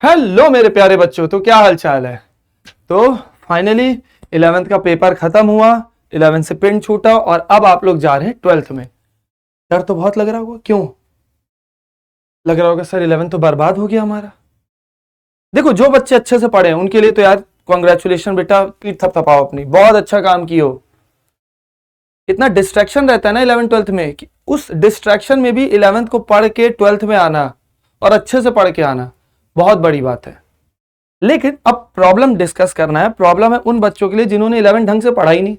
Hello मेरे प्यारे बच्चों, तो क्या हाल चाल है। तो फाइनली 11th का पेपर खत्म हुआ, 11th से पिन छूटा और अब आप लोग जा रहे हैं 12th में। डर तो बहुत लग रहा होगा, क्यों लग रहा होगा? सर 11th तो बर्बाद हो गया हमारा। देखो, जो बच्चे अच्छे से पढ़े उनके लिए तो यार कॉन्ग्रेचुलेशन बेटा, पीठ थपथपाओ अपनी, बहुत अच्छा काम किए हो। इतना डिस्ट्रैक्शन रहता है ना 11th 12th में कि उस डिस्ट्रैक्शन में भी 11th को पढ़ के 12th में आना और अच्छे से पढ़ के आना बहुत बड़ी बात है। लेकिन अब प्रॉब्लम डिस्कस करना है। प्रॉब्लम है उन बच्चों के लिए जिन्होंने 11 ढंग से पढ़ा ही नहीं।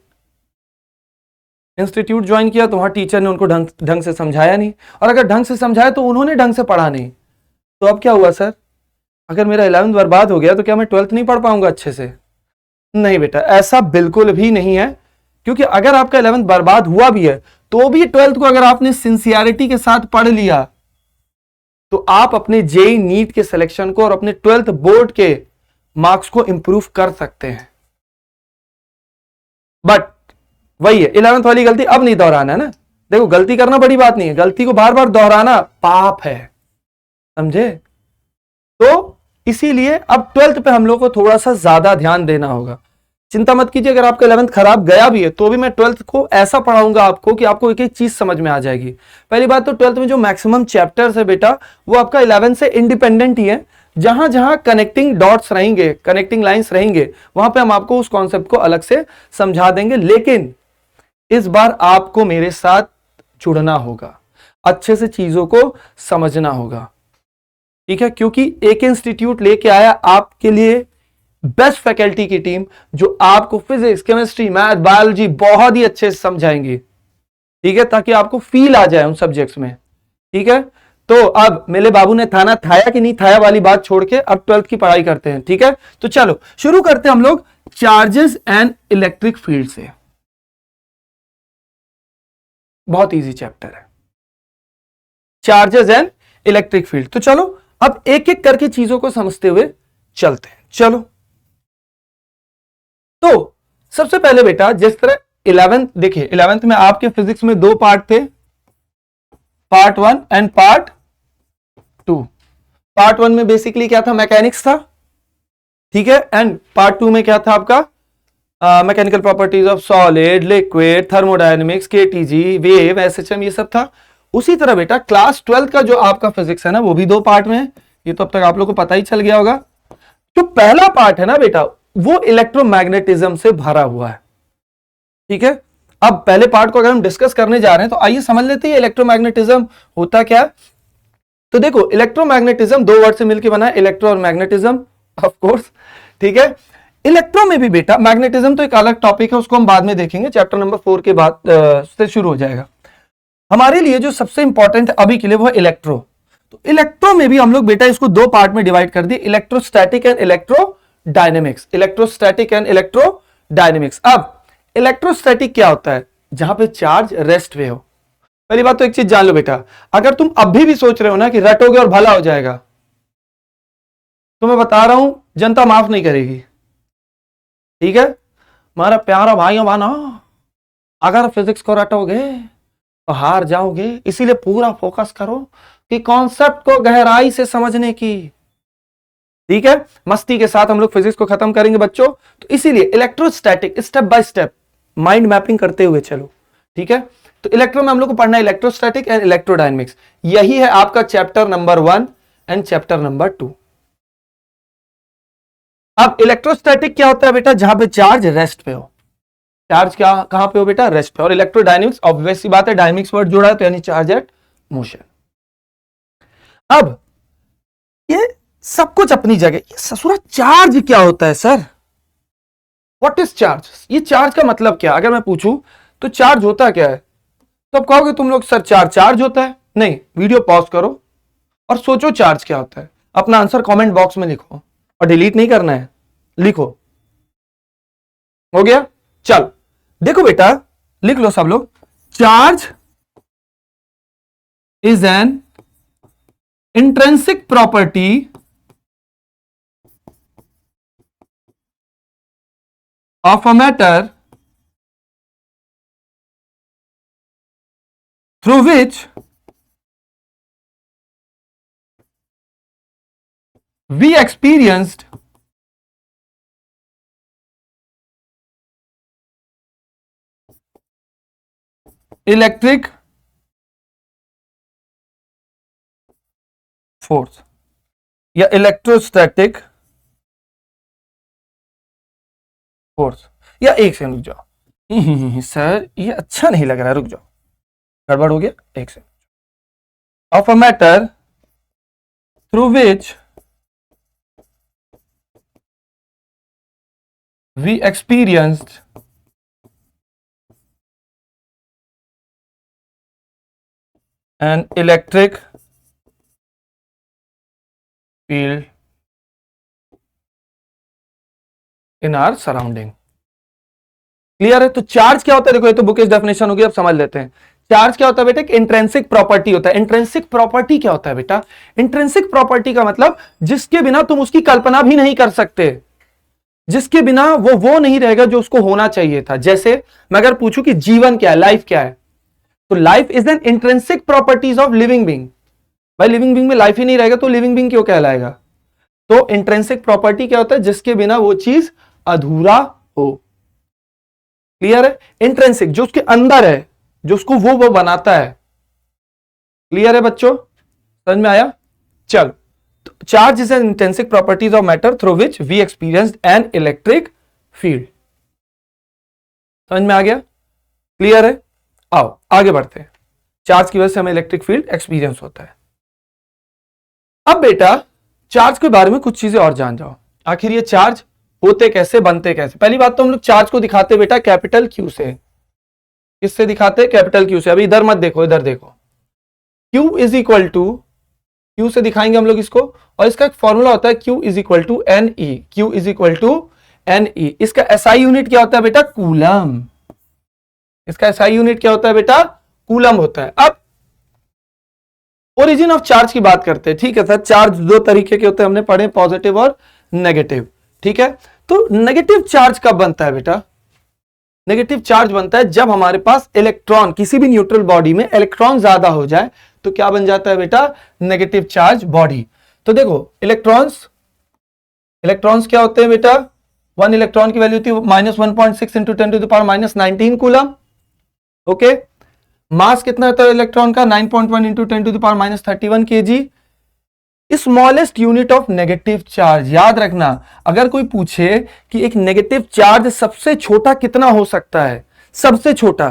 इंस्टीट्यूट ज्वाइन किया तो वहां टीचर ने उनको ढंग से समझाया नहीं, और अगर ढंग से समझाया तो उन्होंने ढंग से पढ़ा नहीं। तो अब क्या हुआ सर, अगर मेरा 11th बर्बाद हो गया तो क्या मैं 12th नहीं पढ़ पाऊंगा अच्छे से? नहीं बेटा, ऐसा बिल्कुल भी नहीं है। क्योंकि अगर आपका 11th बर्बाद हुआ भी है तो भी 12th को अगर आपने सिंसियरिटी के साथ पढ़ लिया तो आप अपने जेई नीट के सिलेक्शन को और अपने 12th बोर्ड के मार्क्स को इंप्रूव कर सकते हैं। बट वही है, 11th वाली गलती अब नहीं दोहराना है ना। देखो, गलती करना बड़ी बात नहीं है, गलती को बार बार दोहराना पाप है, समझे? तो इसीलिए अब 12th पे हम लोग को थोड़ा सा ज्यादा ध्यान देना होगा। चिंता मत कीजिए, अगर आपका 11th खराब गया भी है तो भी मैं 12th को ऐसा पढ़ाऊंगा आपको कि आपको एक एक चीज समझ में आ जाएगी। पहली बात तो 12th में जो मैक्सिमम चैप्टर्स है बेटा, वो आपका 11th से इंडिपेंडेंट ही है। जहां जहां कनेक्टिंग डॉट्स रहेंगे, कनेक्टिंग लाइंस रहेंगे, वहां पे हम आपको उस कॉन्सेप्ट को अलग से समझा देंगे। लेकिन इस बार आपको मेरे साथ जुड़ना होगा, अच्छे से चीजों को समझना होगा, ठीक है? क्योंकि एक इंस्टीट्यूट लेके आया आपके लिए बेस्ट फैकल्टी की टीम, जो आपको फिजिक्स, केमिस्ट्री, मैथ, बायोलॉजी बहुत ही अच्छे से समझाएंगे, ठीक है? ताकि आपको फील आ जाए उन सब्जेक्ट्स में, ठीक है? तो अब मेरे बाबू ने थाना थाया कि नहीं थाया वाली बात छोड़ के अब 12th की पढ़ाई करते हैं, ठीक है? तो चलो शुरू करते हैं हम लोग चार्जेस एंड इलेक्ट्रिक फील्ड से। बहुत इजी चैप्टर है, चार्जेस एंड इलेक्ट्रिक फील्ड। तो चलो अब एक एक करके चीजों को समझते हुए चलते हैं। चलो, तो सबसे पहले बेटा, जिस तरह 11th, देखिए 11th में आपके फिजिक्स में दो पार्ट थे, पार्ट 1 एंड पार्ट 2। पार्ट 1 में बेसिकली क्या था? मैकेनिक्स था, ठीक है? एंड पार्ट 2 में क्या था आपका? Mechanical properties of solid, liquid, thermodynamics, KTG, wave, SHM, ये सब था। उसी तरह बेटा क्लास 12 का जो आपका फिजिक्स है ना, वो भी दो पार्ट में है। ये तो अब तक आप लोग को पता ही चल गया होगा। जो पहला पार्ट है ना बेटा, वो इलेक्ट्रोमैग्नेटिज्म से भरा हुआ है, ठीक है? अब पहले पार्ट को अगर हम डिस्कस करने जा रहे हैं तो आइए समझ लेते हैं इलेक्ट्रोमैग्नेटिज्म होता क्या। तो देखो, इलेक्ट्रोमैग्नेटिज्म दो वर्ड से मिलकर बना है, इलेक्ट्रो और मैग्नेटिज्म, ऑफ कोर्स, ठीक है? इलेक्ट्रो में भी बेटा, मैग्नेटिज्म तो एक अलग टॉपिक है, उसको हम बाद में देखेंगे, चैप्टर नंबर 4 के बाद से शुरू हो जाएगा। हमारे लिए जो सबसे इंपॉर्टेंट है अभी के लिए वो है इलेक्ट्रो। तो इलेक्ट्रो में भी हम लोग बेटा इसको दो पार्ट में डिवाइड कर दिए, electrostatic and electro dynamics. Electrostatic and electro dynamics. अब इलेक्ट्रोस्टैटिक क्या होता है? जहां पे चार्ज रेस्ट पे हो। पहली बात तो एक चीज जान लो बेटा, अगर तुम अभी भी सोच रहे हो ना कि रटोगे और भला हो जाएगा, तो मैं बता रहा हूं जनता माफ नहीं करेगी, ठीक है? हमारा प्यारा भाई बहना, अगर फिजिक्स को रटोगे तो हार जाओगे। इसीलिए पूरा फोकस करो कि कॉन्सेप्ट को गहराई से समझने की, ठीक है? मस्ती के साथ हम लोग फिजिक्स को खत्म करेंगे बच्चों। तो इसीलिए electrostatic step by step mind mapping करते हुए चलो, ठीक है? तो इलेक्ट्रो में हम लोग को पढ़ना है इलेक्ट्रोस्टैटिक एंड इलेक्ट्रोडायनेमिक्स। यही है आपका chapter number 1 and chapter number 2। अब इलेक्ट्रोस्टैटिक क्या होता है बेटा? जहां पे चार्ज रेस्ट पे हो। चार्ज क्या कहां पे हो बेटा? रेस्ट पे। और इलेक्ट्रोडायनेमिक्स ऑब्वियस सी बात है, डायनेमिक्स वर्ड जुड़ा है तो यानी चार्ज एट मोशन। अब ये सब कुछ अपनी जगह, ये ससुरा चार्ज क्या होता है सर? What is charge? ये चार्ज का मतलब क्या? अगर मैं पूछूं तो चार्ज होता क्या है, तो अब कहोगे तुम लोग सर चार्ज होता है। नहीं, वीडियो पॉज करो और सोचो चार्ज क्या होता है। अपना आंसर कमेंट बॉक्स में लिखो और डिलीट नहीं करना है, लिखो। हो गया? चल देखो बेटा, लिख लो सब लोग। Charge is an intrinsic property of a matter through which we experienced electric force या इलेक्ट्रोस्टैटिक फोर्स। या एक सेकंड रुक जाओ, सर ये अच्छा नहीं लग रहा है, रुक जाओ, गड़बड़ हो गया, एक second. Of a matter through which we experienced an electric field in our surrounding। Clear है? तो चार्ज क्या होता है, देखो ये तो बुकिश डेफिनेशन होगी, अब समझ लेते हैं। चार्ज क्या होता है बेटा? एक इंट्रिंसिक प्रॉपर्टी होता है। इंट्रिंसिक प्रॉपर्टी क्या होता है बेटा? इंट्रिंसिक प्रॉपर्टी का मतलब जिसके बिना तुम उसकी कल्पना भी नहीं कर सकते, जिसके बिना वो नहीं रहेगा जो उसको होना चाहिए था। जैसे मैं अगर पूछूं कि जीवन क्या है, लाइफ क्या है, तो life is an intrinsic properties of living being. भाई लिविंग बीइंग में लाइफ ही नहीं रहेगा तो लिविंग बीइंग क्यों कहलाएगा? तो इंट्रिंसिक प्रॉपर्टी क्या होता है? जिसके बिना वो चीज अधूरा हो। क्लियर है? इंट्रिंसिक जो उसके अंदर है, जो उसको वो बनाता है। क्लियर है बच्चों? समझ में आया? चलो, charge is an intrinsic properties of matter through which we experienced an electric field. समझ में आ गया? क्लियर है? आओ आगे बढ़ते हैं। चार्ज की वजह से हमें इलेक्ट्रिक फील्ड एक्सपीरियंस होता है। अब बेटा चार्ज के बारे में कुछ चीजें और जान जाओ। आखिर ये चार्ज होते कैसे, बनते कैसे? पहली बात तो हम लोग चार्ज को दिखाते बेटा कैपिटल क्यू से। किससे दिखाते? कैपिटल क्यू से। अभी इधर मत देखो, इधर देखो। Q is equal to, Q से दिखाएंगे हम लोग इसको, और इसका एक फॉर्मूला होता है Q is equal to n e. Q is equal to n e. इसका एसआई यूनिट क्या होता है बेटा? कूलम। इसका एसआई यूनिट क्या होता है बेटा? कूलम होता है। अब ओरिजिन ऑफ चार्ज की बात करते हैं। ठीक है सर, चार्ज दो तरीके के होते हैं, हमने पढ़े, पॉजिटिव और नेगेटिव। ठीक है, तो नेगेटिव चार्ज कब बनता है बेटा? नेगेटिव चार्ज बनता है जब हमारे पास इलेक्ट्रॉन, किसी भी न्यूट्रल बॉडी में इलेक्ट्रॉन ज्यादा हो जाए तो क्या बन जाता है बेटा? Negative charge body. तो देखो इलेक्ट्रॉन्स, इलेक्ट्रॉन्स क्या होते हैं बेटा? वन इलेक्ट्रॉन की वैल्यू होती है -1.6 इंटू 10⁻⁻⁹ कूलम। ओके, मास कितना होता है इलेक्ट्रॉन का? 9.1 into 10⁻31 kg। Smallest unit of negative charge. याद रखना, अगर कोई पूछे कि एक नेगेटिव चार्ज सबसे छोटा कितना हो सकता है, सबसे छोटा,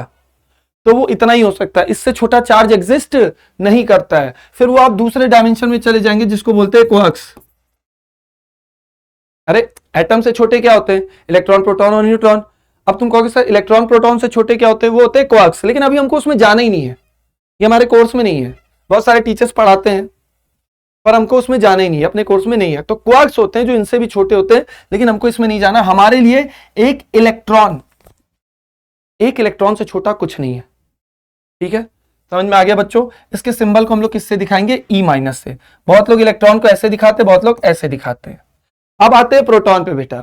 तो वो इतना ही हो सकता है, इससे छोटा चार्ज एग्जिस्ट नहीं करता है। फिर वो आप दूसरे डायमेंशन में चले जाएंगे जिसको बोलते हैं क्वार्क्स। अरे एटम से छोटे क्या होते हैं? इलेक्ट्रॉन, प्रोटॉन और न्यूट्रॉन। अब तुम कहोगे सर इलेक्ट्रॉन प्रोटॉन से छोटे क्या होते हैं? वो होते हैं क्वार्क्स। लेकिन अभी हमको उसमें जाना ही नहीं है, ये हमारे कोर्स में नहीं है। बहुत सारे टीचर्स पढ़ाते हैं पर हमको उसमें जाना ही नहीं है, अपने कोर्स में नहीं है। तो क्वार्क्स होते हैं जो इनसे भी छोटे होते हैं, लेकिन हमको इसमें नहीं जाना। हमारे लिए एक इलेक्ट्रॉन, एक इलेक्ट्रॉन से छोटा कुछ नहीं है। ठीक है, समझ में आ गया बच्चों? इसके सिंबल को हम लोग किससे दिखाएंगे? ई माइनस से। बहुत लोग इलेक्ट्रॉन को ऐसे दिखाते हैं, बहुत लोग ऐसे दिखाते हैं। अब आते हैं प्रोटॉन पे बेटा।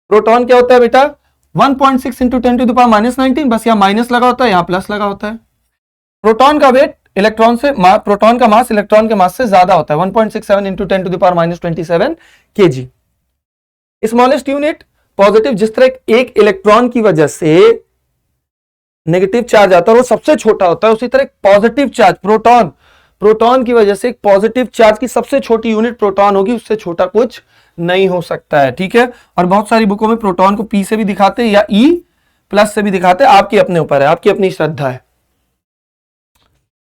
प्रोटॉन क्या होता है बेटा? 1.6 इंटू 10⁻⁻⁹, बस यहाँ माइनस लगा होता है, यहाँ प्लस लगा होता है। प्रोटॉन का वेट इलेक्ट्रॉन से, प्रोटॉन का मास इलेक्ट्रॉन के मास से ज्यादा होता है, 1.67 into 10⁻⁻27 kg। Smallest unit positive. जिस तरह एक इलेक्ट्रॉन की वजह से नेगेटिव चार्ज आता है वो सबसे छोटा होता है, उसी तरह पॉजिटिव चार्ज प्रोटॉन, प्रोटॉन की वजह से एक पॉजिटिव चार्ज की सबसे छोटी यूनिट प्रोटॉन होगी, उससे छोटा कुछ नहीं हो सकता है। ठीक है, और बहुत सारी बुकों में प्रोटॉन को पी से भी दिखाते हैं या ई प्लस से भी दिखाते हैं, आपकी अपने ऊपर है, आपकी अपनी श्रद्धा है।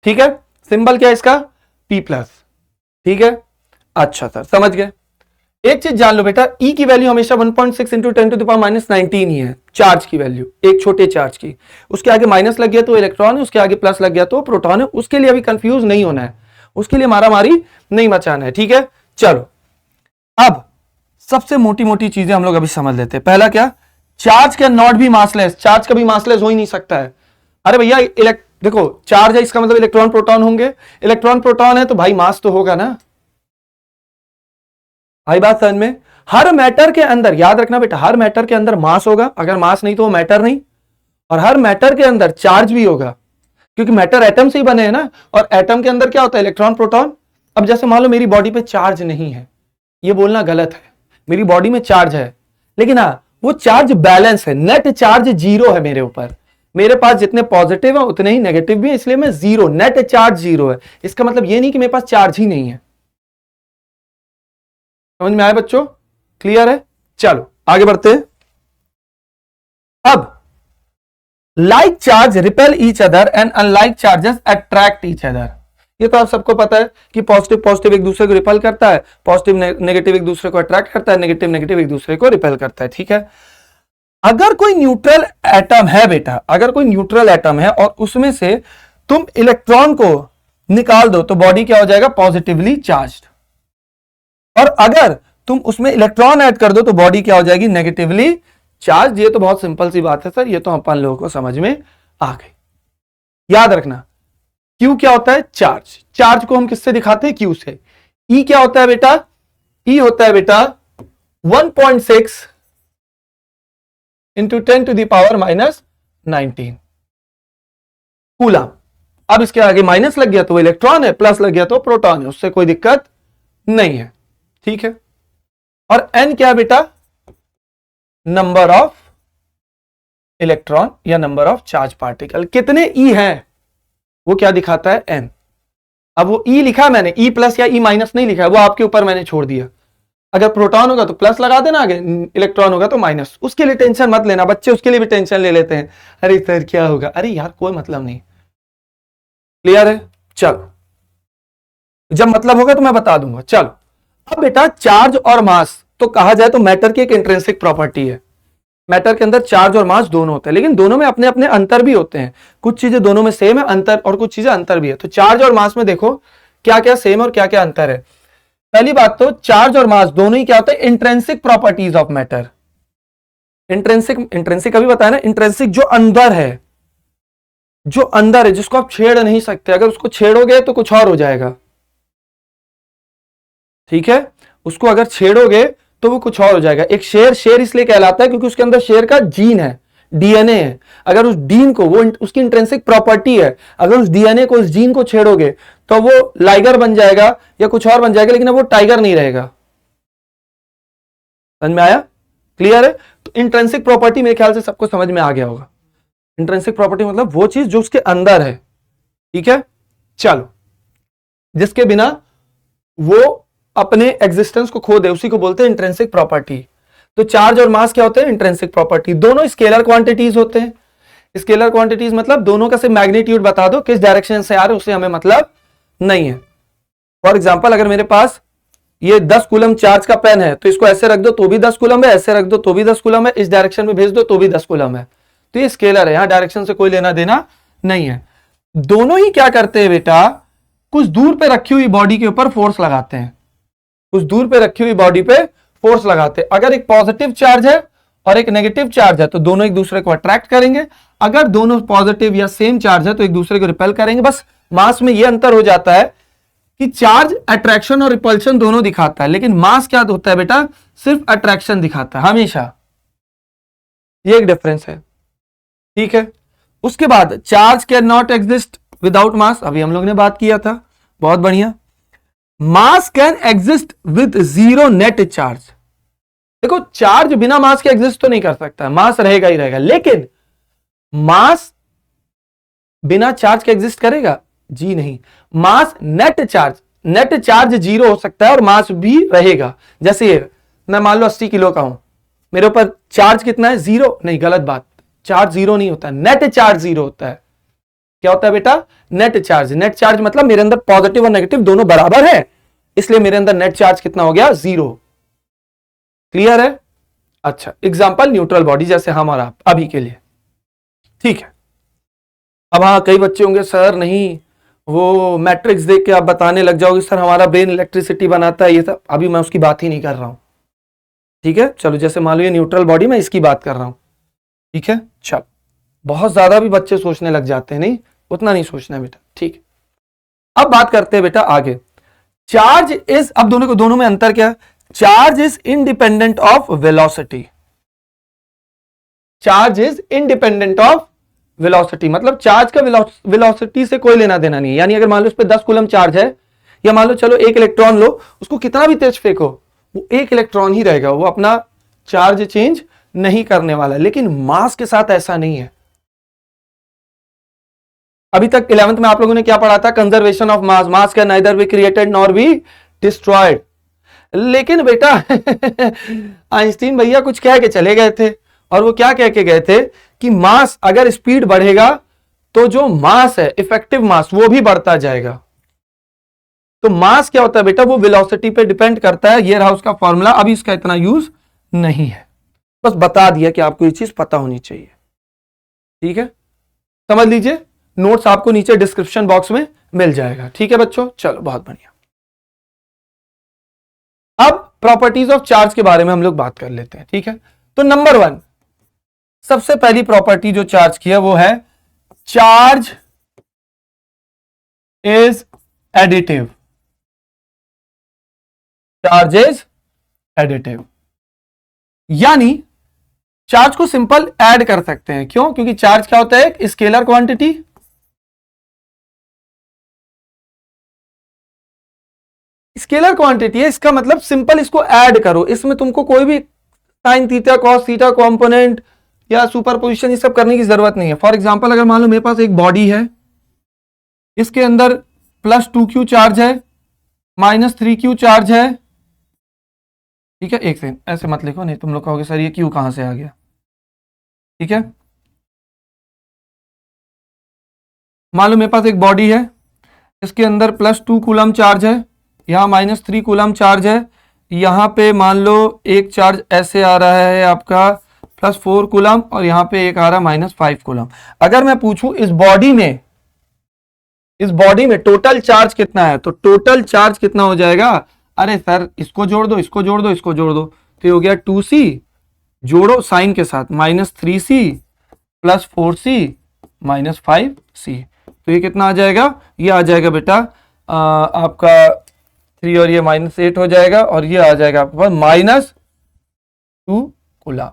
ठीक है, सिंबल क्या है इसका? P plus. ठीक है, अच्छा सर समझ गए। एक चीज जान लो बेटा, E की वैल्यू हमेशा 1.6 इंटू 10⁻⁻⁹ ही है, चार्ज की वैल्यू, एक छोटे चार्ज की। उसके आगे माइनस लग गया तो इलेक्ट्रॉन है, उसके आगे प्लस लग गया तो प्रोटॉन है। उसके लिए अभी कंफ्यूज नहीं होना है, उसके लिए मारामारी नहीं मचाना है। ठीक है, चलो अब सबसे मोटी मोटी चीजें हम लोग अभी समझ लेते हैं। पहला क्या? Charge can not be massless. Charge कभी मासलेस हो ही नहीं सकता है। अरे भैया देखो चार्ज है, इसका मतलब इलेक्ट्रॉन प्रोटॉन होंगे, इलेक्ट्रॉन प्रोटॉन है तो भाई मास तो होगा ना। भाई बात समझ में? हर मैटर के अंदर, याद रखना बेटा, हर मैटर के अंदर मास होगा, अगर मास नहीं तो वो मैटर नहीं। और हर मैटर के अंदर चार्ज भी होगा, क्योंकि मैटर एटम से ही बने हैं ना, और एटम के अंदर क्या होता है? Electron proton. अब जैसे मान लो मेरी बॉडी पे चार्ज नहीं है, ये बोलना गलत है। मेरी बॉडी में चार्ज है, लेकिन हाँ वो चार्ज बैलेंस है, नेट चार्ज जीरो है मेरे ऊपर। मेरे पास जितने पॉजिटिव है उतने ही नेगेटिव भी है, इसलिए मैं जीरो, नेट चार्ज जीरो है। इसका मतलब ये नहीं कि मेरे पास चार्ज ही नहीं है। समझ में आया बच्चों? क्लियर है? चलो आगे बढ़ते हैं। अब like charge repel each other and unlike charges attract each other. ये तो आप सबको पता है कि पॉजिटिव पॉजिटिव एक दूसरे को रिपेल करता है, पॉजिटिव नेगेटिव एक दूसरे को अट्रैक्ट करता है, नेगेटिव नेगेटिव एक दूसरे को रिपेल करता है। ठीक है, अगर कोई न्यूट्रल एटम है बेटा, अगर कोई न्यूट्रल एटम है और उसमें से तुम इलेक्ट्रॉन को निकाल दो तो बॉडी क्या हो जाएगा? Positively charged. और अगर तुम उसमें इलेक्ट्रॉन ऐड कर दो तो बॉडी क्या हो जाएगी? Negatively charge. ये तो बहुत सिंपल सी बात है सर, ये तो अपन लोगों को समझ में आ गई। याद रखना Q क्या होता है? चार्ज। चार्ज को हम किससे दिखाते हैं? Q से। E क्या होता है बेटा? E होता है बेटा 1.6 into 10 to the power -19 coulomb. अब इसके आगे माइनस लग गया तो वो इलेक्ट्रॉन है, प्लस लग गया तो प्रोटॉन है, उससे कोई दिक्कत नहीं है। ठीक है, और N क्या है बेटा? नंबर ऑफ इलेक्ट्रॉन या नंबर ऑफ चार्ज पार्टिकल। कितने E हैं वो क्या दिखाता है? N। अब वो E लिखा है मैंने, E प्लस या E माइनस नहीं लिखा है, वो आपके ऊपर मैंने छोड़ दिया। अगर प्रोटॉन होगा तो प्लस लगा देना, आगे इलेक्ट्रॉन होगा तो माइनस। उसके लिए टेंशन मत लेना, बच्चे उसके लिए भी टेंशन ले लेते हैं, अरे सर क्या होगा? अरे यार कोई मतलब नहीं। क्लियर है? चलो, जब मतलब होगा तो मैं बता दूंगा। चलो, अब बेटा चार्ज और मास तो कहा जाए तो मैटर की एक इंट्रिंसिक प्रॉपर्टी है। मैटर के अंदर चार्ज और मास दोनों होते हैं, लेकिन दोनों में अपने अपने अंतर भी होते हैं। कुछ चीजें दोनों में सेम है अंतर, और कुछ चीजें अंतर भी है। तो चार्ज और मास में देखो क्या क्या सेम और क्या क्या अंतर है। पहली बात तो चार्ज और मास दोनों ही क्या होता है? Intrinsic properties of matter. Intrinsic अभी बताया ना, इंट्रिंसिक जो अंदर है, जो अंदर है, जिसको आप छेड़ नहीं सकते, अगर उसको छेड़ोगे तो कुछ और हो जाएगा। ठीक है, उसको अगर छेड़ोगे तो वो कुछ और हो जाएगा। एक शेर शेर इसलिए कहलाता है क्योंकि उसके अंदर शेर का जीन है, डीएनए है। अगर उस जीन को, वो उसकी इंट्रिंसिक प्रॉपर्टी है, अगर उस डीएनए को, उस जीन को छेड़ोगे तो वो लाइगर बन जाएगा या कुछ और बन जाएगा, लेकिन अब वो टाइगर नहीं रहेगा। समझ में आया? क्लियर है? तो इंट्रिंसिक प्रॉपर्टी मेरे ख्याल से सबको समझ में आ गया होगा। इंट्रिंसिक प्रॉपर्टी मतलब वो चीज जो उसके अंदर है। ठीक है, चलो, जिसके बिना वो अपने एग्जिस्टेंस को खो दे, उसी को बोलते हैं इंट्रिंसिक प्रॉपर्टी। तो चार्ज और मास क्या होते हैं? Intrinsic property. दोनों स्केलर क्वांटिटीज होते हैं। स्केलर क्वांटिटीज मतलब दोनों का सिर्फ मैग्नीट्यूड बता दो, किस डायरेक्शन से आ रहे उससे हमें मतलब नहीं है। फॉर एग्जांपल, अगर मेरे पास ये 10 कूलम चार्ज का पेन है तो इसको ऐसे रख दो तो भी 10 कूलम है, ऐसे रख दो तो भी 10 कूलम है, इस डायरेक्शन में भेज दो तो भी 10 कूलम है। तो ये स्केलर है, यहां डायरेक्शन से कोई लेना देना नहीं है। दोनों ही क्या करते हैं बेटा? कुछ दूर पे रखी हुई बॉडी के ऊपर फोर्स लगाते हैं। कुछ दूर पे रखी हुई बॉडी पे फोर्स लगाते हैं। अगर एक पॉजिटिव चार्ज है और एक नेगेटिव चार्ज है तो दोनों एक दूसरे को अट्रैक्ट करेंगे। अगर दोनों पॉजिटिव या सेम चार्ज है तो एक दूसरे को रिपेल करेंगे। बस मास में यह अंतर हो जाता है कि चार्ज अट्रैक्शन और रिपल्शन दोनों दिखाता है, लेकिन मास क्या होता है बेटा? सिर्फ अट्रैक्शन दिखाता है हमेशा। ये एक डिफरेंस है। ठीक है, उसके बाद charge can not exist without mass, अभी हम लोग ने बात किया था, बहुत बढ़िया। Mass can exist with zero net charge. देखो, चार्ज बिना मास के एग्जिस्ट तो नहीं कर सकता, मास रहेगा ही रहेगा, लेकिन मास बिना चार्ज के एग्जिस्ट करेगा? जी नहीं। मास नेट चार्ज जीरो हो सकता है और मास भी रहेगा। जैसे ये मैं मान लो 80 किलो का हूं, मेरे ऊपर चार्ज कितना है? जीरो नहीं, गलत बात, चार्ज जीरो नहीं होता, नेट चार्ज जीरो होता है। क्या होता है बेटा? Net charge. नेट चार्ज मतलब मेरे अंदर पॉजिटिव और नेगेटिव दोनों बराबर है, इसलिए मेरे अंदर नेट चार्ज कितना हो गया? जीरो। क्लियर है? अच्छा, एग्जांपल न्यूट्रल बॉडी जैसे हम और आप अभी के लिए। ठीक है, अब हाँ कई बच्चे होंगे सर नहीं वो मैट्रिक्स देख के आप बताने लग जाओगे सर हमारा ब्रेन इलेक्ट्रिसिटी बनाता है, ये सब अभी मैं उसकी बात ही नहीं कर रहा हूं। ठीक है, चलो, जैसे मान लो ये न्यूट्रल बॉडी, मैं इसकी बात कर रहा हूं। ठीक है, चलो, बहुत ज्यादा भी बच्चे सोचने लग जाते हैं, नहीं उतना नहीं सोचना है बेटा। ठीक है, अब बात करते हैं बेटा आगे। चार्ज इज, अब दोनों में अंतर क्या है? Charge is independent of velocity. Charge is independent of velocity मतलब चार्ज का वेलोसिटी से कोई लेना देना नहीं है। यानी अगर मान लो उस पर 10 कूलम चार्ज है, या मान लो चलो एक इलेक्ट्रॉन लो, उसको कितना भी तेज फेंको वो एक इलेक्ट्रॉन ही रहेगा, वो अपना चार्ज चेंज नहीं करने वाला। लेकिन मास के साथ ऐसा नहीं है। अभी तक 11th में आप लोगों ने क्या पढ़ा था? Conservation of mass, mass can neither be created nor be destroyed. लेकिन बेटा आइंस्टीन भैया कुछ कह के चले गए थे, और वो क्या कह के गए थे कि मास अगर स्पीड बढ़ेगा तो जो मास है, इफेक्टिव मास, वो भी बढ़ता जाएगा। तो मास क्या होता है बेटा? वो वेलोसिटी पे डिपेंड करता है। ये रहा उसका फॉर्मूला, अभी इसका इतना यूज नहीं है, बस बता दिया कि आपको ये चीज पता होनी चाहिए। ठीक है, समझ लीजिए, नोट्स आपको नीचे डिस्क्रिप्शन बॉक्स में मिल जाएगा। ठीक है बच्चों, चलो बहुत बढ़िया। अब प्रॉपर्टीज ऑफ चार्ज के बारे में हम लोग बात कर लेते हैं। ठीक है, तो नंबर 1 सबसे पहली प्रॉपर्टी जो चार्ज की है वो है charge is additive. Charge is additive यानी चार्ज को सिंपल ऐड कर सकते हैं। क्यों? क्योंकि चार्ज क्या होता है? एक स्केलर क्वांटिटी। स्केलर क्वांटिटी है, इसका मतलब सिंपल इसको ऐड करो। इसमें तुमको कोई भी sine theta, cos theta, component या सुपरपोजिशन ये सब करने की जरूरत नहीं है। फॉर एग्जांपल, अगर मान लो मेरे पास एक बॉडी है, इसके अंदर +2q चार्ज है, -3q चार्ज है। ठीक है, एक सेकंड, ऐसे मत लिखो, नहीं तुम लोग कहोगे सर ये q कहां से आ गया। ठीक है, मान लो मेरे पास एक बॉडी है, इसके अंदर +2 कूलम चार्ज है, यहां -3 कूलम चार्ज है, यहां पे मान लो एक चार्ज ऐसे आ रहा है आपका +4 कूलम, और यहां पे एक आ रहा है -5 कूलम। अगर मैं पूछूं इस बॉडी में टोटल चार्ज कितना है, तो टोटल चार्ज कितना हो जाएगा? अरे सर इसको जोड़ दो, इसको जोड़ दो, इसको जोड़ दो, तो ये हो गया 2c, जोड़ो साइन के साथ, -3c + 4c -5c। तो ये कितना आ जाएगा? ये आ जाएगा बेटा आपका 3 और ये -8 हो जाएगा, और ये आ जाएगा आपके पास -2 कूलम।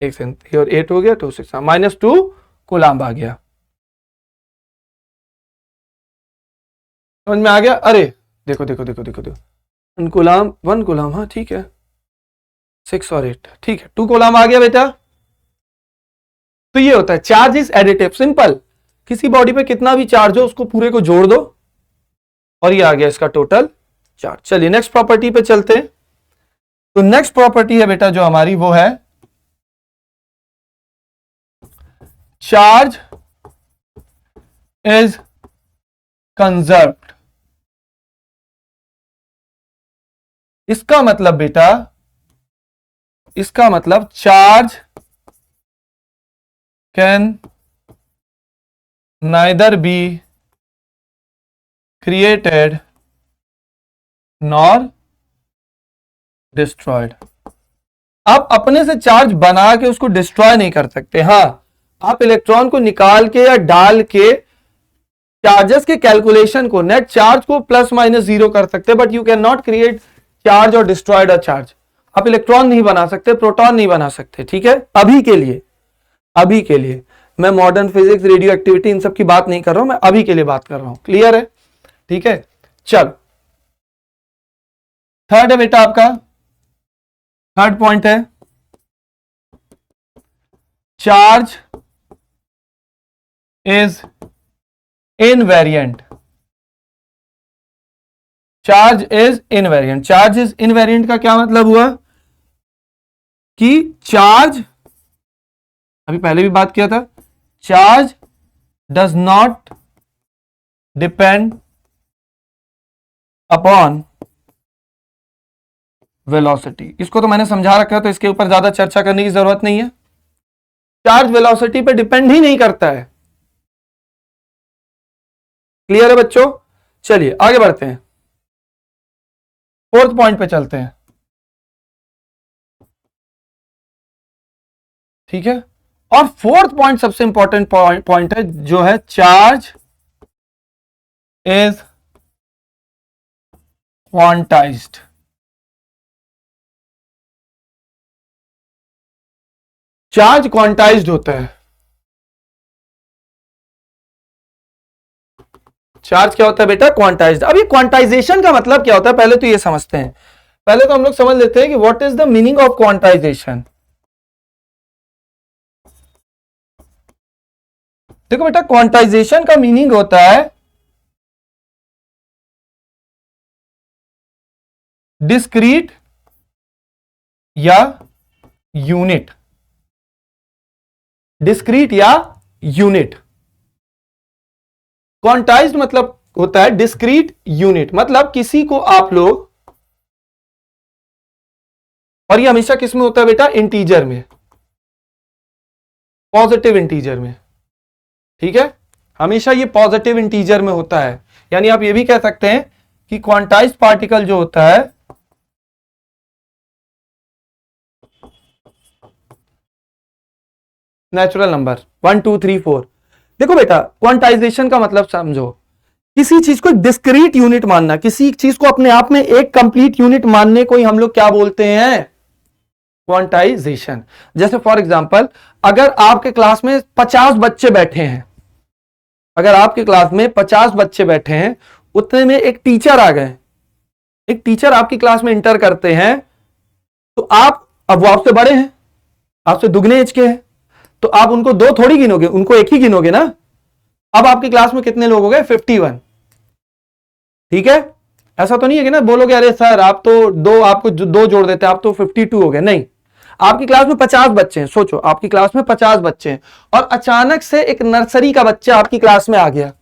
एक सेकंड, 3 और 8 हो गया, तो 6 -2 कूलम आ गया। समझ में आ गया? अरे देखो देखो देखो देखो देखो, 1 कूलम, हाँ ठीक है, 6 और 8, ठीक है, 2 कूलम आ गया बेटा। तो ये होता है चार्ज इज एडिटिव। सिंपल, किसी बॉडी पे कितना भी चार्ज हो उसको पूरे को जोड़ दो, और ये आ गया इसका टोटल चार्ज। चलिए नेक्स्ट प्रॉपर्टी पे चलते हैं। तो नेक्स्ट प्रॉपर्टी है बेटा जो हमारी, वो है चार्ज इज कंजर्व्ड। इसका मतलब बेटा, इसका मतलब charge can neither be created nor destroyed. आप अपने से चार्ज बना के उसको डिस्ट्रॉय नहीं कर सकते। हाँ, आप इलेक्ट्रॉन को निकाल के या डाल के चार्जेस के कैलकुलेशन को, नेट चार्ज को +-0 कर सकते हैं, but you can not create charge और डिस्ट्रॉयड अ चार्ज। आप इलेक्ट्रॉन नहीं बना सकते, प्रोटॉन नहीं बना सकते। ठीक है, अभी के लिए मैं modern physics, radio activity in सब की बात नहीं कर रहा हूं, मैं अभी के लिए बात कर रहा हूं। क्लियर है? ठीक है, चल थर्ड है बेटा आपका, थर्ड पॉइंट है charge is invariant. Charge is invariant. Charge is invariant का क्या मतलब हुआ कि चार्ज, अभी पहले भी बात किया था, charge does not depend upon velocity. इसको तो मैंने समझा रखा है, तो इसके ऊपर ज्यादा चर्चा करने की जरूरत नहीं है। चार्ज वेलोसिटी पे डिपेंड ही नहीं करता है। क्लियर है बच्चों? चलिए आगे बढ़ते हैं, फोर्थ पॉइंट पे चलते हैं। ठीक है, और फोर्थ पॉइंट सबसे इंपॉर्टेंट पॉइंट है, जो है charge is quantized. Charge quantized होता है। चार्ज क्या होता है बेटा? क्वांटाइज्ड। अब ये क्वांटाइजेशन का मतलब क्या होता है, पहले तो ये समझते हैं। पहले तो हम लोग समझ लेते हैं कि what is the meaning of quantization. देखो बेटा, क्वांटाइजेशन का मीनिंग होता है डिस्क्रीट या यूनिट। डिस्क्रीट या यूनिट। क्वांटाइज्ड मतलब होता है डिस्क्रीट यूनिट, मतलब किसी को आप लोग, और ये हमेशा किस में होता है बेटा, इंटीजर में, पॉजिटिव इंटीजर में। ठीक है, हमेशा ये पॉजिटिव इंटीजर में होता है। यानी आप ये भी कह सकते हैं कि क्वांटाइज्ड पार्टिकल जो होता है नेचुरल नंबर 1 2 3 4। देखो बेटा, क्वांटाइजेशन का मतलब समझो, किसी चीज को डिस्क्रीट यूनिट मानना, किसी चीज को अपने आप में एक कंप्लीट यूनिट मानने को ही हम लोग क्या बोलते हैं, क्वांटाइजेशन। जैसे फॉर एग्जांपल, अगर आपके क्लास में 50 बच्चे बैठे हैं, अगर आपके क्लास में 50 बच्चे बैठे हैं, उतने में एक टीचर आ गए, एक टीचर आपकी क्लास में इंटर करते हैं, तो आप, अब वो आपसे बड़े हैं, आपसे दुगने एज के हैं, तो आप उनको दो थोड़ी गिनोगे, उनको एक ही गिनोगे ना। अब आपकी क्लास में कितने लोग हो गए, 51। ठीक है, ऐसा तो नहीं है कि ना बोलोगे अरे सर आप तो दो, आपको दो जोड़ देते हैं, आप तो 52 हो गए। नहीं, आपकी क्लास में 50 बच्चे हैं। सोचो, आपकी क्लास में 50 बच्चे हैं और अचानक से एक नर्सरी का बच्चा आपकी क्लास में आ गया,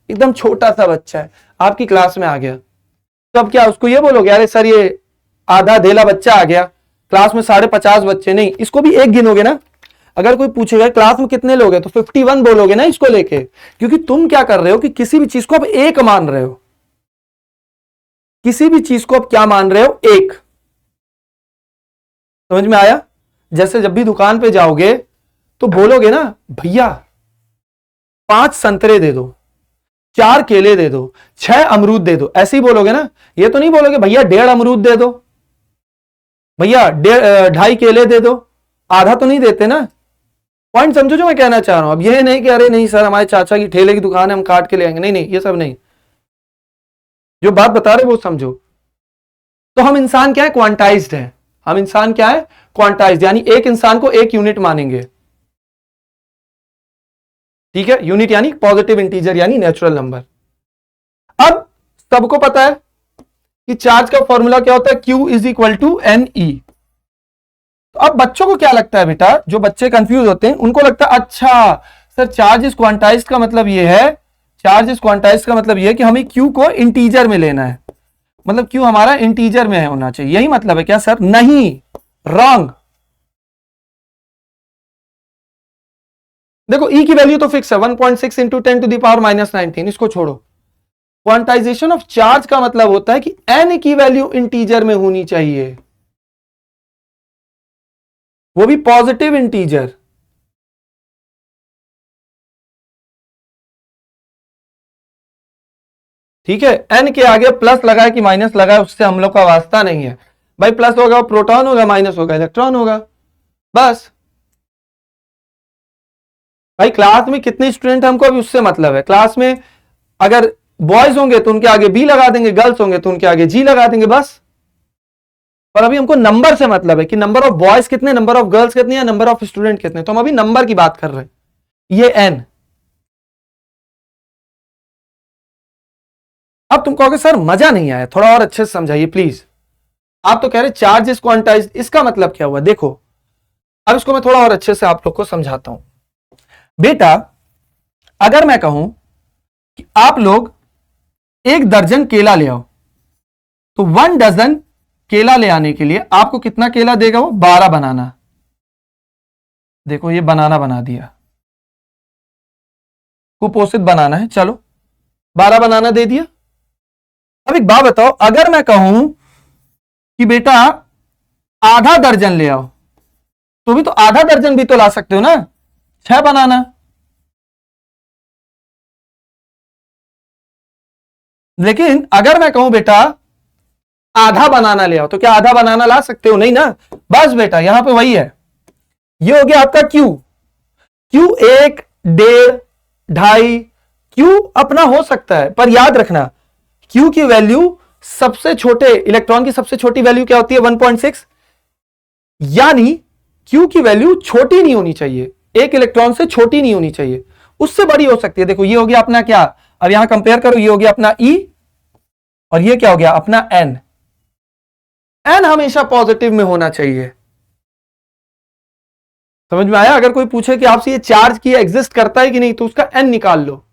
एकदम छोटा सा बच्चा है, आपकी क्लास में आ गया, तो अब क्या उसको ये बोलोगे अरे सर ये आधा धेला बच्चा आ गया, क्लास में 50 बच्चे? नहीं, इसको भी एक गिनोगे ना। अगर कोई पूछेगा क्लास में कितने लोग हैं, तो 51 बोलोगे ना इसको लेके, क्योंकि तुम क्या कर रहे हो कि किसी भी चीज को अब एक मान रहे हो, किसी भी चीज को अब क्या मान रहे हो, एक। समझ में आया? जैसे जब भी दुकान पे जाओगे तो बोलोगे ना भैया 5 संतरे दे दो, 4 केले दे दो, 6 अमरूद दे दो, ऐसे ही बोलोगे ना। ये तो नहीं बोलोगे भैया 1.5 अमरूद दे दो, भैया 2.5 केले दे दो, आधा तो नहीं देते ना। पॉइंट समझो जो मैं कहना चाह रहा हूं। अब यह नहीं कि अरे नहीं सर हमारे चाचा की ठेले की दुकान है हम काट के ले आएंगे, नहीं नहीं, ये सब नहीं, जो बात बता रहे वो समझो। तो हम इंसान क्या है, क्वांटाइज्ड है। हम इंसान क्या है, क्वांटाइज्ड, यानी एक इंसान को एक यूनिट मानेंगे। ठीक है, यूनिट यानी पॉजिटिव इंटीजर यानी नेचुरल नंबर। अब सबको पता है कि चार्ज का फॉर्मूला क्या होता है, Q is equal to NE। तो अब बच्चों को क्या लगता है बेटा, जो बच्चे कंफ्यूज होते हैं उनको लगता है अच्छा सर चार्ज इज क्वांटाइज्ड का मतलब ये है, चार्ज इज क्वांटाइज्ड का मतलब ये है कि हमें Q को इंटीजर में लेना है, मतलब Q हमारा इंटीजर में होना चाहिए, यही मतलब है क्या सर? नहीं, रॉन्ग। देखो E की वैल्यू तो फिक्स है 1.6 इंटू 10 टू द पावर -19, इसको छोड़ो। क्वांटाइजेशन ऑफ चार्ज का मतलब होता है कि N की वैल्यू इंटीजर में होनी चाहिए, वो भी पॉजिटिव इंटीजर। ठीक है, N के आगे प्लस लगाए कि माइनस लगाए उससे हम लोग का वास्ता नहीं है भाई, प्लस होगा प्रोटॉन होगा, माइनस होगा इलेक्ट्रॉन होगा, बस। भाई क्लास में कितने स्टूडेंट हमको अभी उससे मतलब है, क्लास में अगर बॉयज होंगे तो उनके आगे बी लगा देंगे, गर्ल्स होंगे तो उनके आगे जी लगा देंगे, बस। पर अभी हमको नंबर से मतलब है कि नंबर ऑफ बॉयज कितने, नंबर ऑफ गर्ल्स कितने, या नंबर ऑफ स्टूडेंट कितने, तो हम अभी नंबर की बात कर रहे हैं, ये N। अब तुम कहोगे सर मजा नहीं आया, थोड़ा और अच्छे से समझाइए प्लीज। आप तो कह रहे चार्ज इज क्वांटाइज्ड, इसका मतलब क्या हुआ? देखो अब इसको मैं थोड़ा और अच्छे से आप लोग को समझाता हूं। बेटा अगर मैं कहूं कि आप लोग 1 दर्जन केला ले आओ, तो 1 डजन केला ले आने के लिए आपको कितना केला देगा वो? 12 बनाना। देखो ये बनाना बना दिया, कुपोषित बनाना है, चलो 12 बनाना दे दिया। अब एक बात बताओ, अगर मैं कहूं कि बेटा आधा दर्जन ले आओ, तो भी तो आधा दर्जन भी तो ला सकते हो ना, 6 बनाना। लेकिन अगर मैं कहूं बेटा आधा बनाना ले आओ, तो क्या आधा बनाना ला सकते हो? नहीं ना। बस बेटा यहां पे वही है, ये हो गया आपका Q। Q 1, 1.5, 2.5 Q अपना हो सकता है, पर याद रखना Q की वैल्यू सबसे छोटे इलेक्ट्रॉन की सबसे छोटी वैल्यू क्या होती है 1.6, यानी Q की वैल्यू छोटी नहीं होनी चाहिए, एक इलेक्ट्रॉन से छोटी नहीं होनी चाहिए, उससे बड़ी हो सकती है। देखो ये हो गया अपना क्या, अब यहां कंपेयर करो, ये हो गया अपना E और ये क्या हो गया अपना N। N हमेशा पॉजिटिव में होना चाहिए, समझ में आया? अगर कोई पूछे कि आपसे ये चार्ज की एग्जिस्ट करता है कि नहीं, तो उसका N निकाल लो।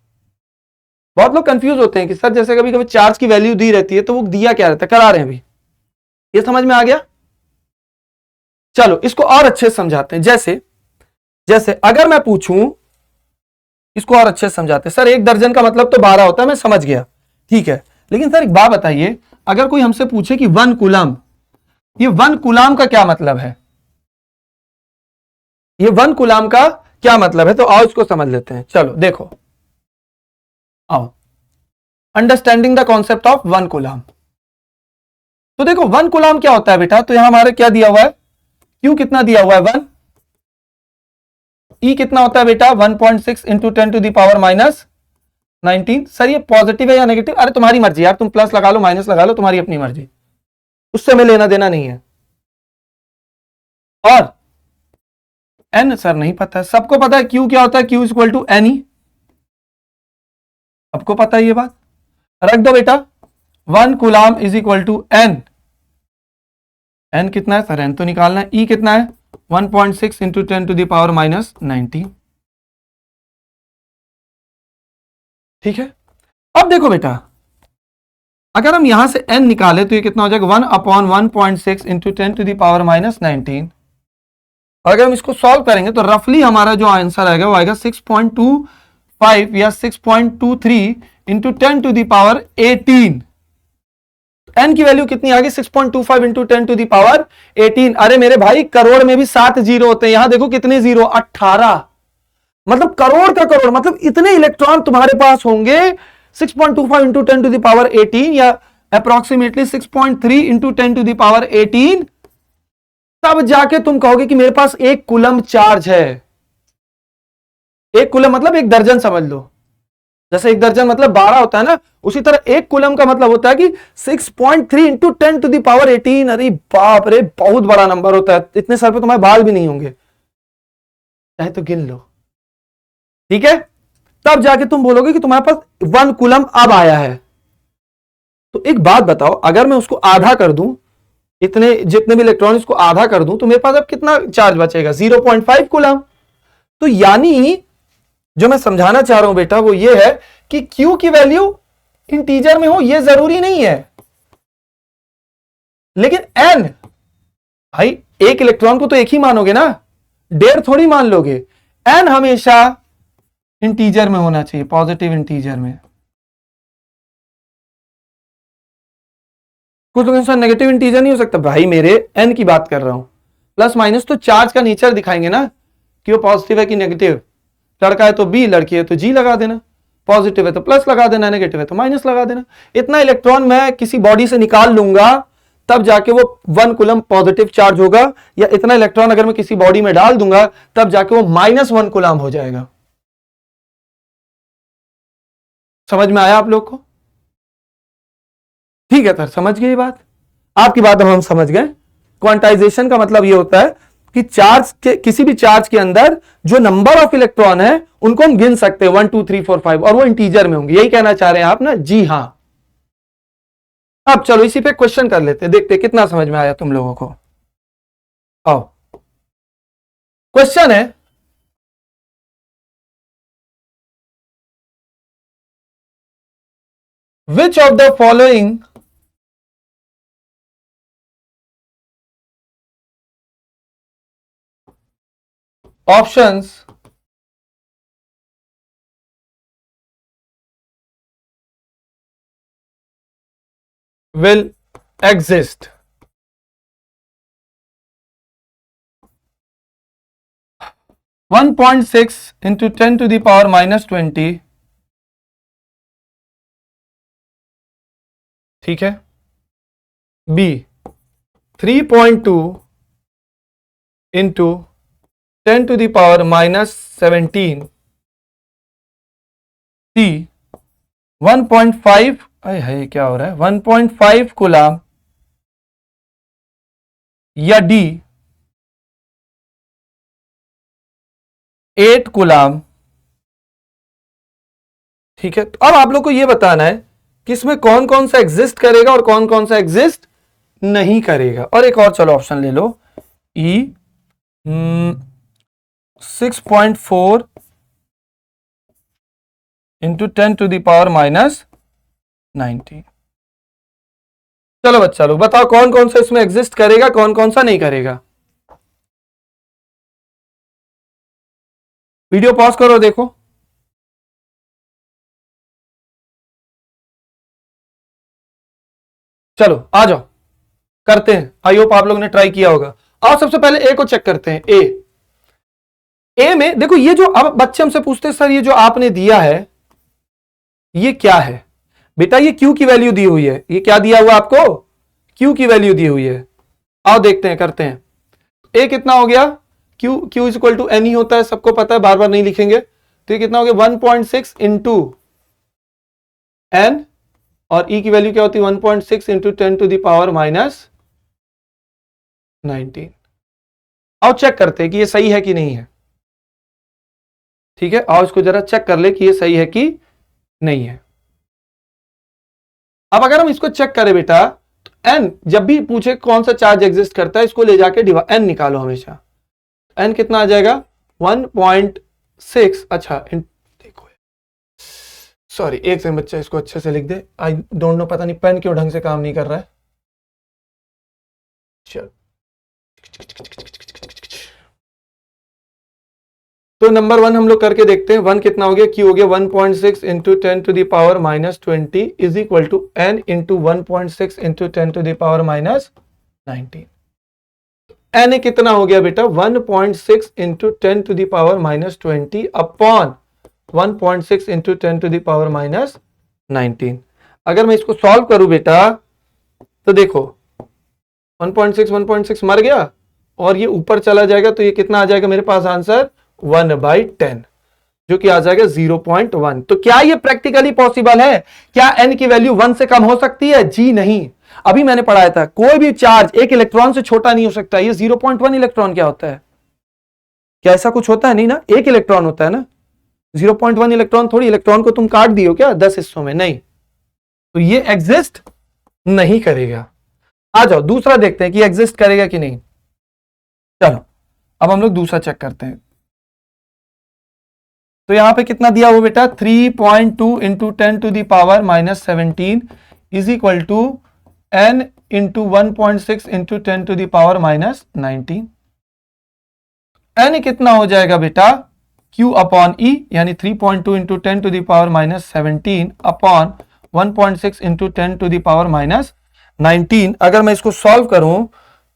बहुत लोग कंफ्यूज होते हैं कि सर जैसे कभी कभी चार्ज की वैल्यू दी रहती है तो वो दिया क्या रहता है, करा रहे हैं अभी, ये समझ में आ गया? चलो इसको और अच्छे से समझाते हैं। जैसे जैसे अगर मैं पूछूं, इसको और अच्छे से समझाते हैं। सर 1 दर्जन का मतलब तो 12 होता है, मैं समझ गया, ठीक है, लेकिन सर एक बात बताइए, अगर कोई हमसे पूछे कि 1 कूलम, ये 1 कूलम का क्या मतलब है, ये 1 कूलम का क्या मतलब है, तो आओ इसको समझ लेते हैं। चलो देखो, आओ, understanding the concept of 1 coulomb. तो देखो 1 कूलम क्या होता है बेटा, तो यहां हमारे क्या दिया हुआ है, Q कितना दिया हुआ है 1, E कितना होता है बेटा 1.6 into 10 to the power minus 19। Sir ये पॉजिटिव है या नेगेटिव, अरे तुम्हारी मर्जी यार, तुम प्लस लगा लो माइनस लगा लो, तुम्हारी अपनी मर्जी, उससे मैं लेना देना नहीं है। और N सर नहीं पता है, सबको पता है Q क्या होता है, Q equal to n e, सबको पता है ये बात, रख दो बेटा 1 coulomb is equal to n, n कितना है सर, एन तो निकालना है, ई कितना है 1.6 into 10 to the power minus 19, ठीक है। अब देखो बेटा, अगर हम यहां से n निकाले तो ये कितना हो जाएगा 1 upon 1.6 into 10 to the power minus 19, और अगर हम इसको सॉल्व करेंगे तो रफली हमारा जो आंसर आएगा वो आएगा 6.25 या 6.23 into 10 to the power 18। n की वैल्यू कितनी आ गई 6.25 इंटू 10 टू द पावर 18। अरे मेरे भाई करोड़ में भी 7 जीरो होते हैं, यहां देखो कितने जीरो, 18, मतलब करोड़ का करोड़, मतलब इतने इलेक्ट्रॉन तुम्हारे पास होंगे 6.25 इंटू 10 टू द पावर 18 या approximately 6.3 into 10 to the power 18, तब जाके तुम कहोगे कि मेरे पास 1 कूलम चार्ज है। 1 कूलम मतलब 1 दर्जन समझ लो, जैसे 1 दर्जन मतलब 12 होता है ना, उसी तरह 1 कूलम का मतलब होता है कि 6.3 इंटू 10 टू द पावर 18। अरे बाप रे, बहुत बड़ा नंबर होता है, इतने सर पे तुम्हारे बाल भी नहीं होंगे, चाहे तो गिन लो, ठीक है। तब जाके तुम बोलोगे कि तुम्हारे पास 1 कूलम अब आया है। तो एक बात बताओ, अगर मैं उसको आधा कर दूं, इतने जितने भी इलेक्ट्रॉन को आधा कर दूं, तो मेरे पास अब कितना चार्ज बचेगा 0.5 कूलम। तो यानी जो मैं समझाना चाह रहा हूं बेटा वो ये है कि Q की वैल्यू इंटीजर में हो ये जरूरी नहीं है, लेकिन N, भाई एक इलेक्ट्रॉन को तो एक ही मानोगे ना, 1.5 थोड़ी मान लोगे। N हमेशा इंटीजर में होना चाहिए, पॉजिटिव इंटीजर में। कुछ लोग इंसान नेगेटिव इंटीजर नहीं हो सकता, भाई मेरे N की बात कर रहा हूं। प्लस माइनस तो चार्ज का नेचर दिखाएंगे ना कि वो पॉजिटिव है कि नेगेटिव, लड़का है तो B, लड़की है तो G लगा देना, पॉजिटिव है तो प्लस लगा देना, नेगेटिव है तो माइनस लगा देना। इतना इलेक्ट्रॉन मैं किसी बॉडी से निकाल लूंगा तब जाके वो 1 कूलम पॉजिटिव चार्ज होगा, या इतना इलेक्ट्रॉन अगर मैं किसी बॉडी में डाल दूंगा तब जाके वो -1 कूलम हो जाएगा। समझ में आया आप लोग को? ठीक है सर, समझ गए बात, आपकी बात अब हम समझ गए। क्वांटाइजेशन का मतलब ये होता है कि चार्ज के किसी भी चार्ज के अंदर जो नंबर ऑफ इलेक्ट्रॉन है उनको हम गिन सकते हैं 1 2 3 4 5, और वो इंटीजर में होंगे, यही कहना चाह रहे हैं आप ना? जी हां। अब चलो इसी पे क्वेश्चन कर लेते हैं, देखते हैं कितना समझ में आया तुम लोगों को। आओ, क्वेश्चन है, which of the following options will exist? 1.6 into 10 to the power -20, ठीक है। B 3.2 into 10 to the power -17, C 1.5 अरे है क्या हो रहा है, 1.5 कूलम या डी 8 कूलम। ठीक है, तो अब आप लोग को यह बताना है कि इसमें कौन कौन सा एग्जिस्ट करेगा और कौन कौन सा एग्जिस्ट नहीं करेगा। और एक और चलो ऑप्शन ले लो, ई 6.4 इंटू 10⁻⁻⁹। चलो बच्चा लोग बताओ कौन कौन सा इसमें एग्जिस्ट करेगा, कौन कौन सा नहीं करेगा। वीडियो पॉज करो, देखो। चलो आ जाओ, करते हैं। आई होप आप लोगों ने ट्राई किया होगा। आओ सबसे पहले ए को चेक करते हैं। ए में देखो, ये जो अब बच्चे हमसे पूछते हैं सर ये जो आपने दिया है ये क्या है। बेटा ये क्यू की वैल्यू दी हुई है। ये क्या दिया हुआ आपको, क्यू की वैल्यू दी हुई है। आओ देखते हैं, करते हैं। ए कितना हो गया, Q is equal to N ही होता है, सबको पता है, बार बार नहीं लिखेंगे। तो ये कितना हो गया 1.6 इंटू एन, और ई की वैल्यू क्या होती है 1.6 इंटू 10⁻⁻⁹। आओ चेक करते हैं कि ये सही है कि नहीं है। ठीक है, आओ इसको जरा चेक कर ले कि ये सही है कि नहीं है। अब अगर हम इसको चेक करें बेटा, तो एन जब भी पूछे कौन सा चार्ज एग्जिस्ट करता है, इसको ले जाके एन निकालो हमेशा। एन कितना आ जाएगा 1.6। अच्छा देखो, सॉरी एक सेकंड बच्चा, इसको अच्छे से लिख दे। आई डोंट नो, पता नहीं पेन क्यों ढंग से काम नहीं कर रहा है। चल, तो नंबर 1 हम लोग करके देखते हैं। 1 कितना हो गया, क्यू हो गया 1.6 into 10⁻⁻⁻20 is equal to n into 1.6 into 10⁻⁻⁹। N कितना हो गया बेटा 1.6 इंटू 10⁻⁻20 अपॉन 1.6 इंटू 10⁻⁻⁹। अगर मैं इसको सॉल्व करूं बेटा, तो देखो 1.6 मर गया और ये ऊपर चला जाएगा, तो ये कितना आ जाएगा मेरे पास आंसर 1/10, जो कि आ जाएगा 0.1। तो क्या ये प्रैक्टिकली पॉसिबल है? क्या एन की वैल्यू 1 से कम हो सकती है? जी नहीं। अभी मैंने पढ़ाया था कोई भी चार्ज एक इलेक्ट्रॉन से छोटा नहीं हो सकता। ये 0.1 इलेक्ट्रॉन क्या होता है? क्या ऐसा कुछ होता है? नहीं ना, एक इलेक्ट्रॉन होता है ना। 0.1 इलेक्ट्रॉन थोड़ी, इलेक्ट्रॉन को तुम काट दियो क्या 10 हिस्सों में? नहीं, तो ये एग्जिस्ट नहीं करेगा। आ जाओ दूसरा देखते हैं कि एग्जिस्ट करेगा कि नहीं। चलो अब हम लोग दूसरा चेक करते हैं। तो यहां पे कितना दिया हुआ बेटा 3.2 into 10⁻⁻17 is equal to n into 1.6 into 10⁻⁻19। N कितना हो जाएगा बेटा Q अपॉन ई, यानी 3.2 इंटू 10⁻⁻17 अपॉन 1.6 इंटू 10⁻⁻19। अगर मैं इसको सॉल्व करूं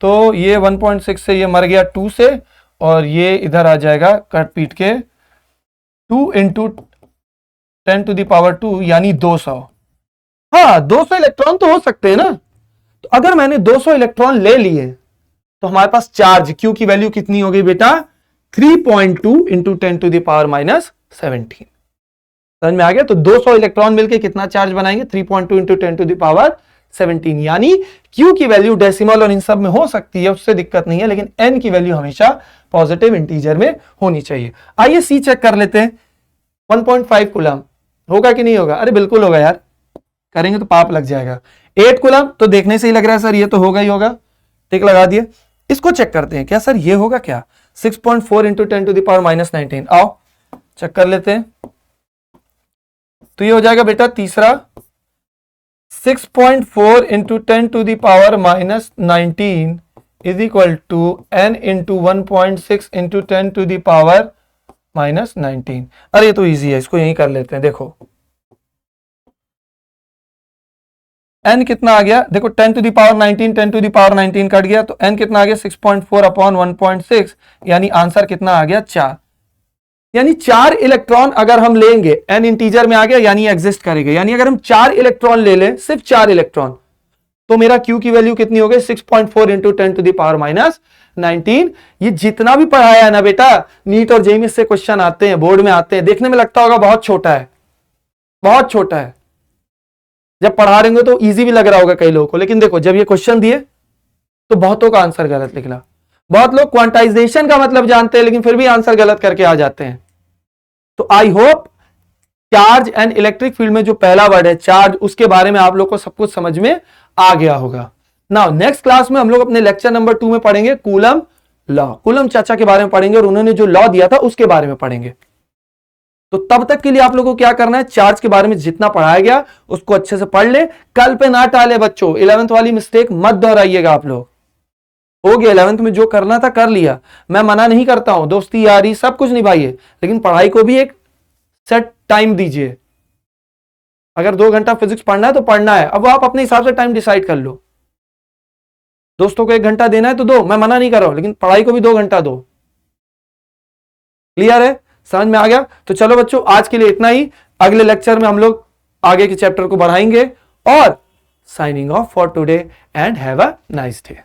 तो ये 1.6 से ये मर गया 2 से, और ये इधर आ जाएगा कट पीट के 2 इंटू 10⁻2 यानी 200। हाँ 200 इलेक्ट्रॉन तो हो सकते हैं ना। तो अगर मैंने 200 इलेक्ट्रॉन ले लिए तो हमारे पास चार्ज Q की वैल्यू कितनी हो गई बेटा 3.2 इंटू 10⁻17। समझ में आ गया? तो 200 इलेक्ट्रॉन मिलकर कितना चार्ज बनाएंगे 3.2 इंटू 10⁻17, यानी Q की वैल्यू डेसिमल और इन सब में हो सकती है, उससे दिक्कत नहीं है, लेकिन N की वैल्यू हमेशा पॉजिटिव इंटीजर में होनी चाहिए। आइए सी चेक कर लेते हैं। 1.5 कूलम होगा कि नहीं होगा? अरे बिल्कुल होगा यार, करेंगे तो पाप लग जाएगा। 8 कूलम तो देखने से ही लग रहा है सर ये तो होगा ही होगा, टिक लगा दिए। इसको चेक करते हैं, क्या सर ये होगा क्या 6.4 इंटू 10⁻⁻19। आओ चेक कर लेते हैं। तो ये हो जाएगा बेटा तीसरा 6.4 into 10⁻⁻19 is equal to n into 1.6 into 10⁻⁻19। अरे ये तो इजी है, इसको यही कर लेते हैं। देखो n कितना आ गया, देखो 10⁻19 10⁻19 कट गया, तो n कितना आ गया 6.4 अपॉन 1.6, यानी आंसर कितना आ गया 4। यानी 4 इलेक्ट्रॉन अगर हम लेंगे, n इंटीजर में आ गया यानी एग्जिस्ट करेगा। यानी अगर हम 4 इलेक्ट्रॉन ले लें, सिर्फ 4 इलेक्ट्रॉन, तो मेरा Q की वैल्यू कितनी हो गई 6.4 इंटू 10⁻⁻19। ये जितना भी पढ़ाया है ना बेटा, नीट और जेईई से क्वेश्चन आते हैं, बोर्ड में आते हैं, देखने में लगता होगा बहुत छोटा है, बहुत छोटा है, जब पढ़ा रहे होंगे तो इजी भी लग रहा होगा कई लोगों को, लेकिन देखो जब ये क्वेश्चन दिए तो बहुतों का आंसर गलत निकला। बहुत लोग क्वांटाइजेशन का मतलब जानते हैं लेकिन फिर भी आंसर गलत करके आ जाते हैं। तो I hope charge and electric field में जो पहला वर्ड है चार्ज, उसके बारे में आप लोग को सब कुछ समझ में आ गया होगा। नाउ नेक्स्ट क्लास में हम लोग अपने लेक्चर नंबर 2 में पढ़ेंगे कूलम लॉ। कूलम चाचा के बारे में पढ़ेंगे और उन्होंने जो लॉ दिया था उसके बारे में पढ़ेंगे। तो तब तक के लिए आप लोगों को क्या करना है, चार्ज के बारे में जितना पढ़ाया गया उसको अच्छे से पढ़ ले, कल पे ना टाले बच्चों। 11th वाली मिस्टेक मत दोहराइएगा आप लोग। हो गया 11th में जो करना था कर लिया, मैं मना नहीं करता हूं, दोस्ती यारी सब कुछ निभाइए, लेकिन पढ़ाई को भी एक सेट टाइम दीजिए। अगर 2 घंटा फिजिक्स पढ़ना है तो पढ़ना है, अब आप अपने हिसाब से टाइम डिसाइड कर लो। दोस्तों को 1 घंटा देना है तो दो, मैं मना नहीं कर रहा हूं, लेकिन पढ़ाई को भी 2 घंटा दो। क्लियर है, समझ में आ गया? तो चलो बच्चों आज के लिए इतना ही, अगले लेक्चर में हम लोग आगे के चैप्टर को बढ़ाएंगे। और signing off for today and have a nice day.